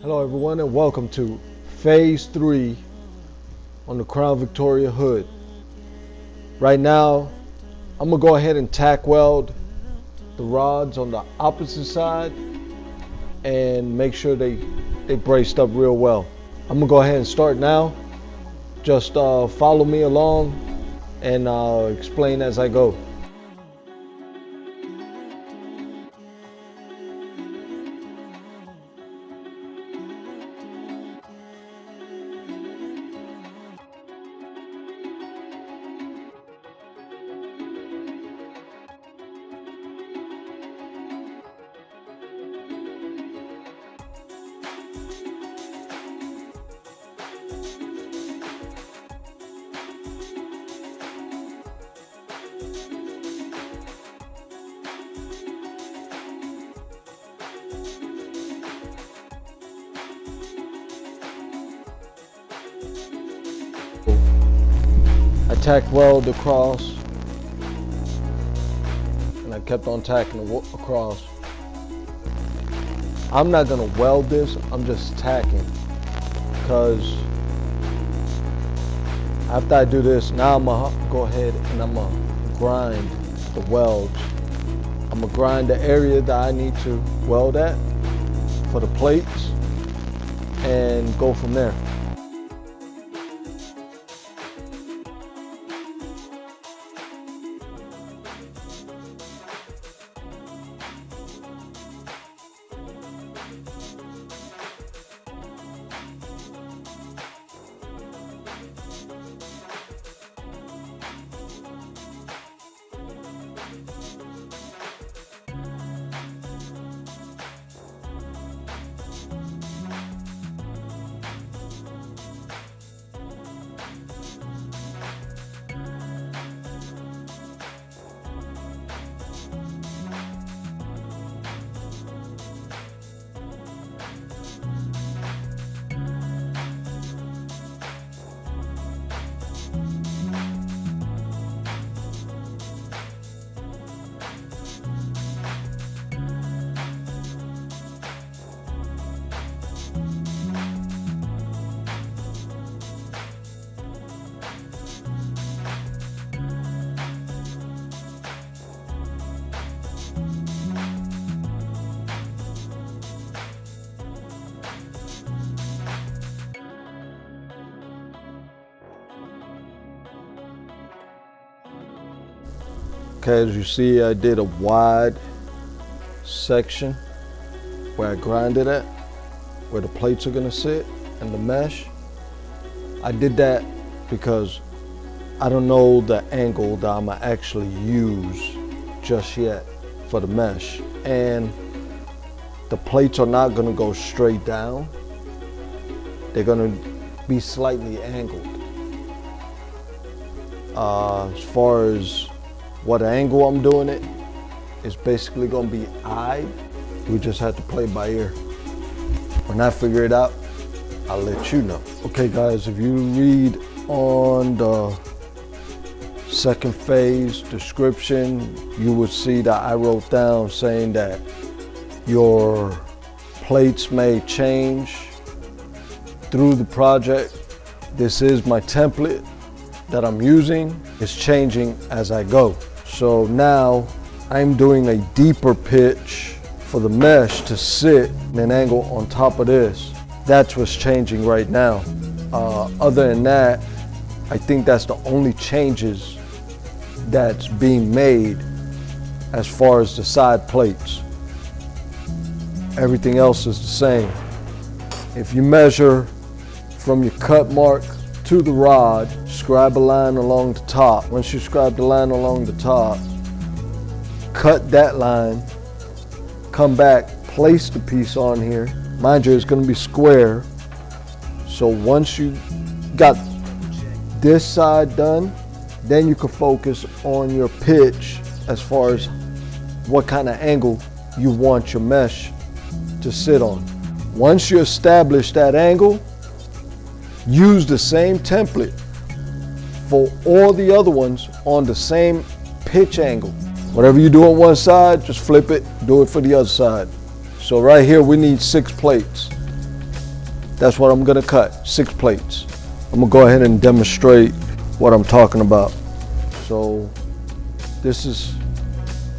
Hello everyone and welcome to Phase 3 on the Crown Victoria hood. Right now, I'm going to go ahead and tack weld the rods on the opposite side and make sure they braced up real well. I'm going to go ahead and start now. Just follow me along and I'll explain as I go. I tacked weld across and I kept on tacking across. I'm not going to weld this, I'm just tacking, because after I do this, now I'm going to go ahead and I'm going to grind the welds. I'm going to grind the area that I need to weld at for the plates and go from there. Okay, as you see, I did a wide section where I grinded at, where the plates are gonna sit and the mesh. I did that because I don't know the angle that I'm gonna actually use just yet for the mesh. And the plates are not gonna go straight down. They're gonna be slightly angled. As far as what angle I'm doing it, it's basically gonna be eyed. We just have to play by ear. When I figure it out, I'll let you know. Okay guys, if you read on the second phase description, you would see that I wrote down saying that your plates may change through the project. This is my template that I'm using. It's changing as I go. So now I'm doing a deeper pitch for the mesh to sit in an angle on top of this. That's what's changing right now. Other than that, I think that's the only changes that's being made as far as the side plates. Everything else is the same. If you measure from your cut mark to the rod, scribe a line along the top. Once you scribe the line along the top, cut that line, come back, place the piece on here. Mind you, it's gonna be square. So once you got this side done, then you can focus on your pitch as far as what kind of angle you want your mesh to sit on. Once you establish that angle, use the same template for all the other ones on the same pitch angle. Whatever you do on one side, just flip it, do it for the other side. So right here we need 6 plates. That's what I'm gonna cut, 6 plates. I'm gonna go ahead and demonstrate what I'm talking about. So this is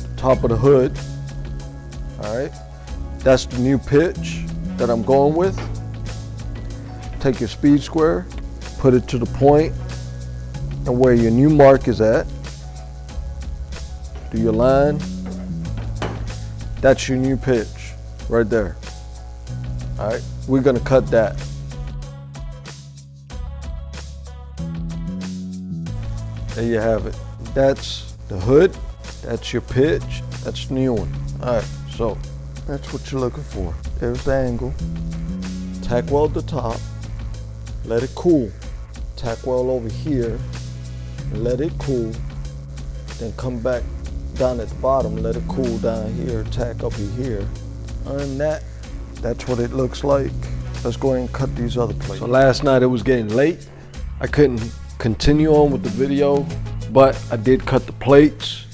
the top of the hood, all right? That's the new pitch that I'm going with. Take your speed square, put it to the point and where your new mark is at. Do your line. That's your new pitch right there. All right, we're gonna cut that. There you have it. That's the hood, that's your pitch, that's the new one. All right, so that's what you're looking for. There's the angle. Tack weld the top, let it cool. Tack weld over here, let it cool. Then come back down at the bottom, let it cool down here, tack up here. Other than that, that's what it looks like. Let's go ahead and cut these other plates. So last night it was getting late. I couldn't continue on with the video, but I did cut the plates.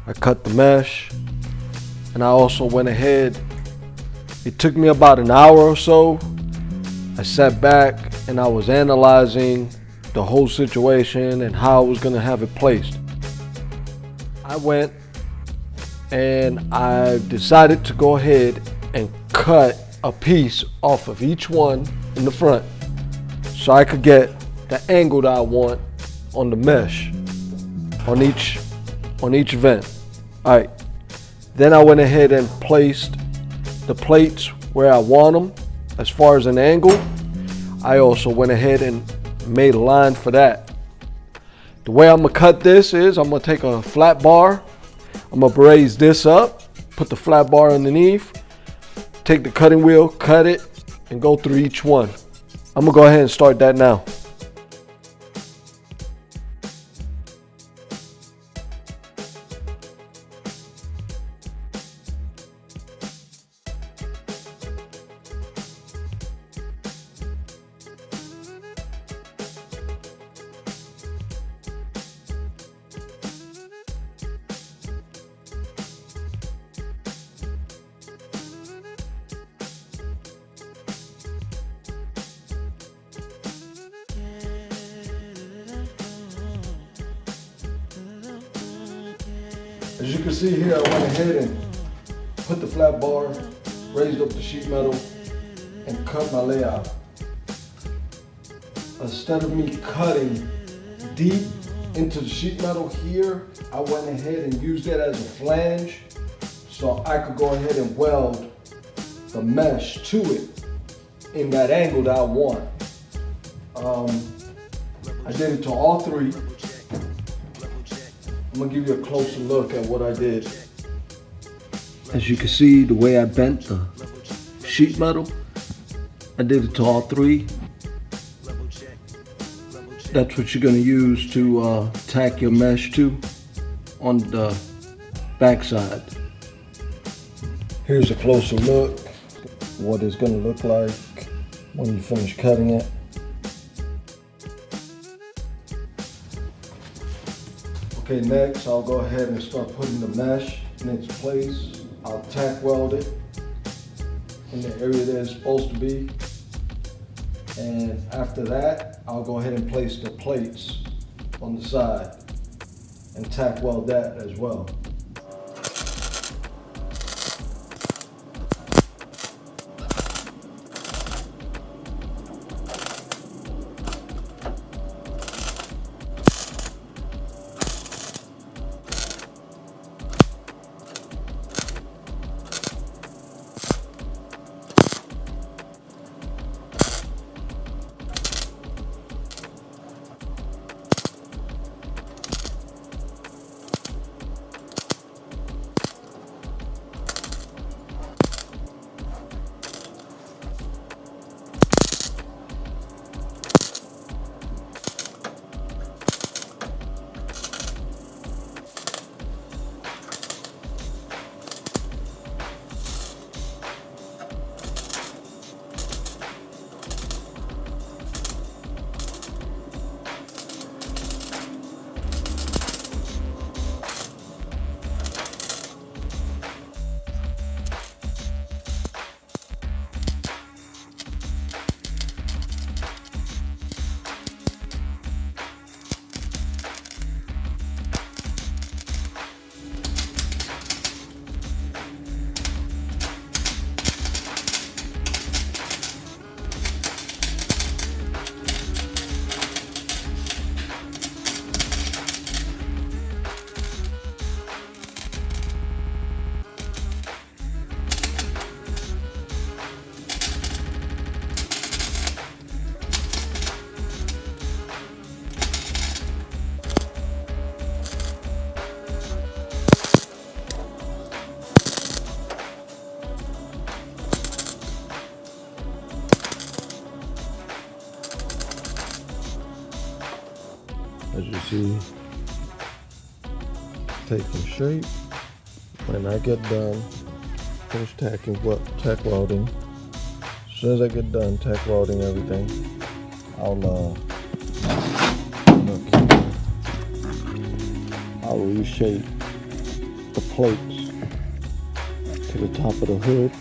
I cut the mesh, and I also went ahead. It took me about an hour or so. I sat back and I was analyzing the whole situation and how I was gonna have it placed. I went and I decided to go ahead and cut a piece off of each one in the front so I could get the angle that I want on the mesh on each vent. All right, then I went ahead and placed the plates where I want them as far as an angle. I also went ahead and made a line for that. The way I'm gonna cut this is I'm gonna take a flat bar, I'm gonna raise this up, put the flat bar underneath, take the cutting wheel, cut it, and go through each one. I'm gonna go ahead and start that now. As you can see here, I went ahead and put the flat bar, raised up the sheet metal, and cut my layout. Instead of me cutting deep into the sheet metal here, I went ahead and used it as a flange so I could go ahead and weld the mesh to it in that angle that I want. I did it to all 3. I'm gonna give you a closer look at what I did. As you can see, the way I bent the sheet metal, I did it to all 3. That's what you're gonna use to tack your mesh to on the backside. Here's a closer look, what it's gonna look like when you finish cutting it. Okay, next I'll go ahead and start putting the mesh in its place. I'll tack weld it in the area that it's supposed to be. And after that, I'll go ahead and place the plates on the side and tack weld that as well. be taking shape. When I get done, finish tack welding. As soon as I get done tack welding everything, I'll reshape the plates to the top of the hood,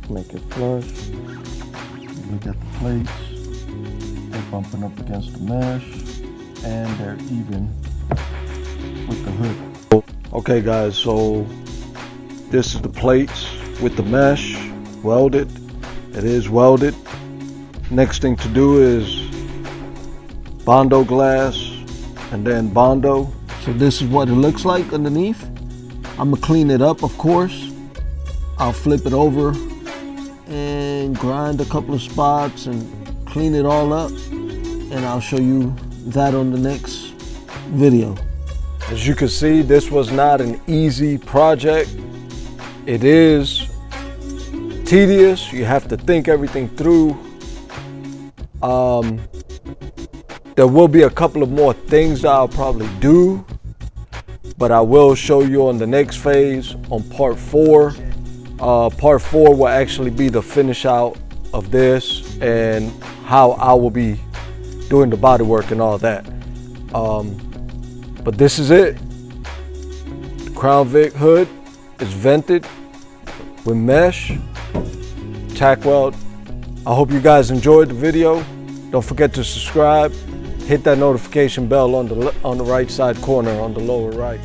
make it flush. Look at the plates, they're bumping up against the mesh, and they're even with the hood. Okay guys, so this is the plates with the mesh welded. It is welded. Next thing to do is Bondo glass and then Bondo. So this is what it looks like underneath. I'm gonna clean it up, of course. I'll flip it over and grind a couple of spots and clean it all up, and I'll show you that on the next video. As you can see, this was not an easy project. It is tedious. You have to think everything through. There will be a couple of more things that I'll probably do, but I will show you on the next phase on part 4. Part 4 will actually be the finish out of this and how I will be doing the body work and all that. But this is it. The Crown Vic hood is vented with mesh, tack weld. I hope you guys enjoyed the video. Don't forget to subscribe. Hit that notification bell on the right side corner on the lower right.